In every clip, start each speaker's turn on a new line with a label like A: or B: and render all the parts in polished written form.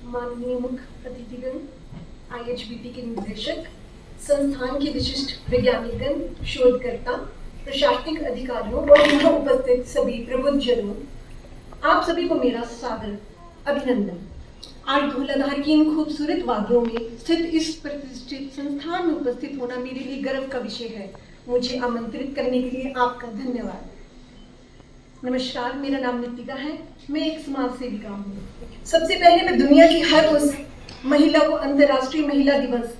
A: माननीय मुख्य अतिथिगण, IHBT के निदेशक, संस्थान के विशिष्ट वैज्ञानिकगण, शोधकर्ता, प्रशासनिक अधिकारियों और यहाँ उपस्थित सभी प्रबुद्धजनों, आप सभी को मेरा सादर अभिनंदन। आज धौलाधार की इन खूबसूरत वादियों में स्थित इस प्रतिष्ठित संस्थान में उपस्थित होना मेरे लिए गर्व का विषय है। मुझे आमंत्रित करने के लिए आपका धन्यवाद। नमस्कार, मेरा नाम नितिका है। मैं एक समाज सेविका हूँ। सबसे पहले मैं दुनिया की हर उस महिला को अंतर्राष्ट्रीय महिला दिवस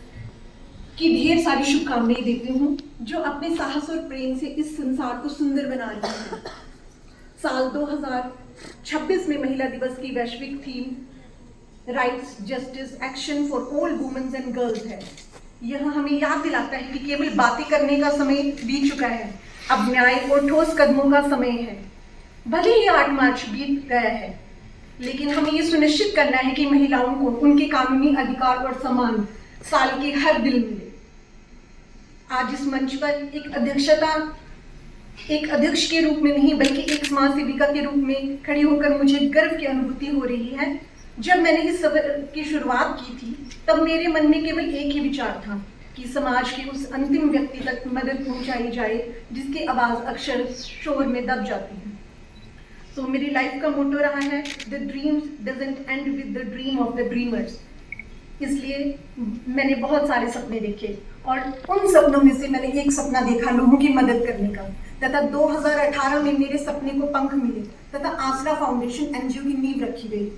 A: की ढेर सारी शुभकामनाएं देती हूँ जो अपने साहस और प्रेम से इस संसार को सुंदर बना रही है। साल 2026 में महिला दिवस की वैश्विक theme rights, justice, action for all womens and girls है। यह हमें याद दिलाता है कि केवल बातें करने का समय बीत चुका है, अब न्याय और ठोस कदमों का समय है। भले ही 8 मार्च बीत गया है, लेकिन हमें ये सुनिश्चित करना है कि महिलाओं को उनके कानूनी अधिकार और सम्मान साल के हर दिन मिले। आज इस मंच पर एक अध्यक्ष के रूप में नहीं बल्कि एक समाज सेविका के रूप में खड़ी होकर मुझे गर्व की अनुभूति हो रही है। जब मैंने इस सफर की शुरुआत की थी तब मेरे मन में केवल एक ही विचार था कि समाज के उस अंतिम व्यक्ति तक मदद पहुंचाई जाए जिसकी आवाज अक्सर शोर में दब जाती है। तो मेरी लाइफ का मोटो रहा है, the dreams doesn't and with the dream of the dreamers. इसलिए मैंने बहुत सारे सपने देखे और उन सपनों में से मैंने एक सपना देखा लोगों की मदद करने का, तथा 2018 में मेरे सपने को पंख मिले तथा आसरा फाउंडेशन NGO की नींव रखी गई।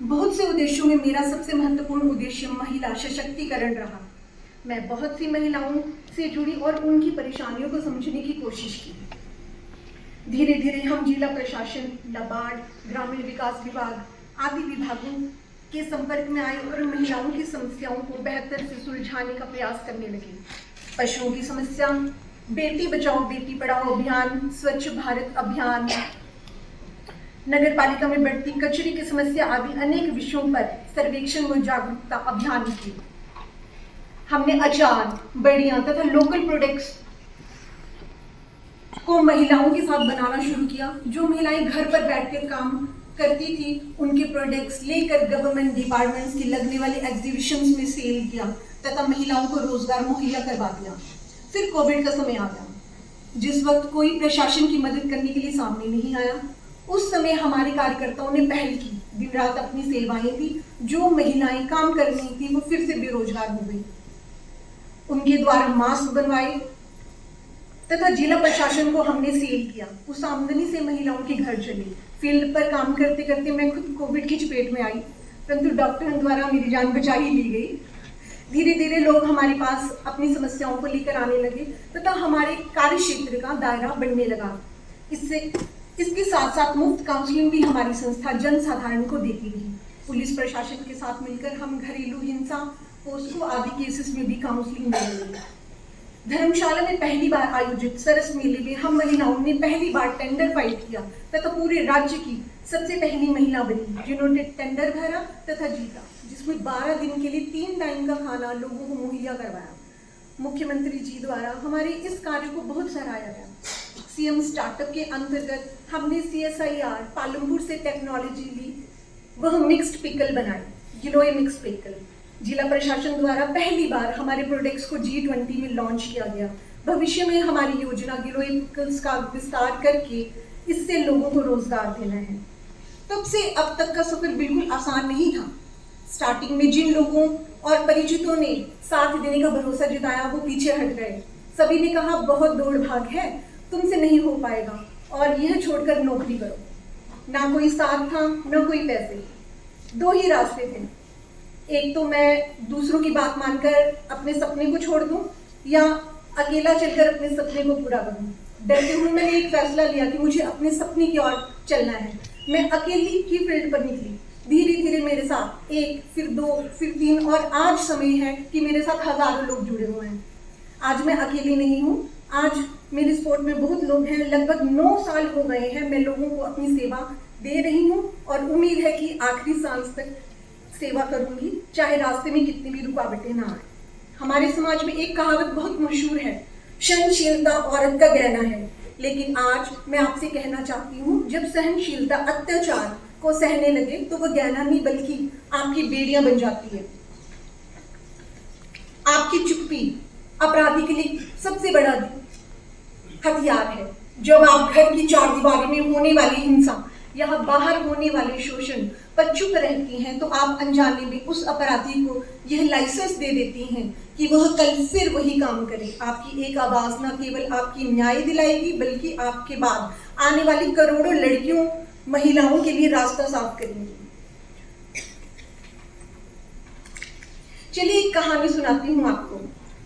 A: बहुत से उद्देश्यों में मेरा सबसे महत्वपूर्ण उद्देश्य महिला सशक्तिकरण रहा। मैं बहुत सी महिलाओं से जुड़ी और उनकी परेशानियों को समझने की कोशिश की। धीरे धीरे हम जिला प्रशासन, नाबार्ड, ग्रामीण विकास विभाग आदि विभागों के संपर्क में आए और महिलाओं की समस्याओं को बेहतर से सुलझाने का प्रयास करने लगे। पशुओं की समस्या, बेटी बचाओ बेटी पढ़ाओ अभियान, स्वच्छ भारत अभियान, नगर पालिका में बढ़ती कचरे की समस्या आदि अनेक विषयों पर सर्वेक्षण व जागरूकता अभियान किए। हमने अचार, बड़ियां तथा लोकल प्रोडक्ट्स को महिलाओं के साथ बनाना शुरू किया। जो महिलाएं घर पर बैठकर काम करती थी उनके प्रोडक्ट्स लेकर गवर्नमेंट डिपार्टमेंट्स की लगने वाले एग्जीबिशंस में सेल किया तथा महिलाओं को रोजगार मुहैया करवा दिया। फिर कोविड का समय आ गया, जिस वक्त कोई प्रशासन की मदद करने के लिए सामने नहीं आया। उस समय हमारे कार्यकर्ताओं ने पहल की, दिन रात अपनी सेवाएं दी। जो महिलाएं काम कर रही थी वो फिर से बेरोजगार हो गई। उनके द्वारा मास्क बनवाए तथा जिला प्रशासन को हमने सेल किया। उस आमदनी से महिलाओं के घर चले। फील्ड पर काम करते करते मैं खुद कोविड की चपेट में आई, परंतु डॉक्टरों द्वारा मेरी जान बचा ही ली गई। धीरे धीरे लोग हमारे पास अपनी समस्याओं को लेकर आने लगे तथा हमारे कार्य क्षेत्र का दायरा बढ़ने लगा। इसके साथ साथ मुफ्त काउंसलिंग भी हमारी संस्था जनसाधारण को देती रही। पुलिस प्रशासन के साथ मिलकर हम घरेलू हिंसा, पोस्को आदि केसेस में भी काउंसलिंग देने लगे। धर्मशाला में पहली बार आयोजित सरस मेले में हम महिलाओं ने पहली बार टेंडर फाइल किया तथा पूरे राज्य की सबसे पहली महिला बनी जिन्होंने टेंडर भरा तथा जीता, जिसमें 12 दिन के लिए 3 टाइम का खाना लोगों को मुहैया करवाया। मुख्यमंत्री जी द्वारा हमारे इस कार्य को बहुत सराहा गया। CM स्टार्टअप के अंतर्गत हमने CSIR पालमपुर से टेक्नोलॉजी ली, वह मिक्स्ड पिकल बनाई, गिलोय मिक्स पिकल। जिला प्रशासन द्वारा पहली बार हमारे प्रोडक्ट्स को G20 में लॉन्च किया गया। भविष्य में हमारी योजना गिलोय पिकल्स का विस्तार करके इससे लोगों को रोजगार देना है। तब से अब तक का सफर बिल्कुल आसान नहीं था। स्टार्टिंग में जिन लोगों और परिचितों ने साथ देने का भरोसा जताया वो पीछे हट गए। सभी ने कहा बहुत दौड़ भाग है, तुमसे नहीं हो पाएगा और यह छोड़कर नौकरी करो। ना कोई साथ था, ना कोई पैसे। 2 ही रास्ते थे, एक तो मैं दूसरों की बात मानकर अपने सपने को छोड़ दूं या अकेला चलकर अपने सपने को पूरा करूं। डरते हुए मैंने एक फैसला लिया कि मुझे अपने सपने की ओर चलना है। मैं अकेली ही फील्ड पर निकली। धीरे धीरे मेरे साथ 1, फिर 2, फिर 3 और आज समय है कि मेरे साथ हजारों लोग जुड़े हुए हैं। आज मैं अकेली नहीं हूँ। आज मेरे सपोर्ट में बहुत लोग हैं। लगभग 9 साल हो गए हैं मैं लोगों को अपनी सेवा दे रही हूँ और उम्मीद है कि आखिरी सांस तक सेवा करूंगी, चाहे रास्ते में कितनी भी रुकावटें ना आए। हमारे समाज में एक कहावत बहुत मशहूर है, सहनशीलता औरत का गहना है। लेकिन आज मैं आपसे कहना चाहती हूँ, जब सहनशीलता अत्याचार को सहने लगे तो वो गहना नहीं बल्कि आपकी बेड़ियां बन जाती है। आपकी चुप्पी अपराधी के लिए सबसे बड़ा हथियार है। जब आप घर की चार दीवारी में होने वाली हिंसा या बाहर होने वाले शोषण पर चुप रहती हैं तो आप अनजाने में उस अपराधी को यह लाइसेंस दे देती हैं कि वह कल फिर वही काम करे। आपकी एक आवाज न केवल आपकी न्याय दिलाएगी बल्कि आपके बाद आने वाली करोड़ों लड़कियों महिलाओं के लिए रास्ता साफ करेंगी। चलिए एक कहानी सुनाती हूँ आपको।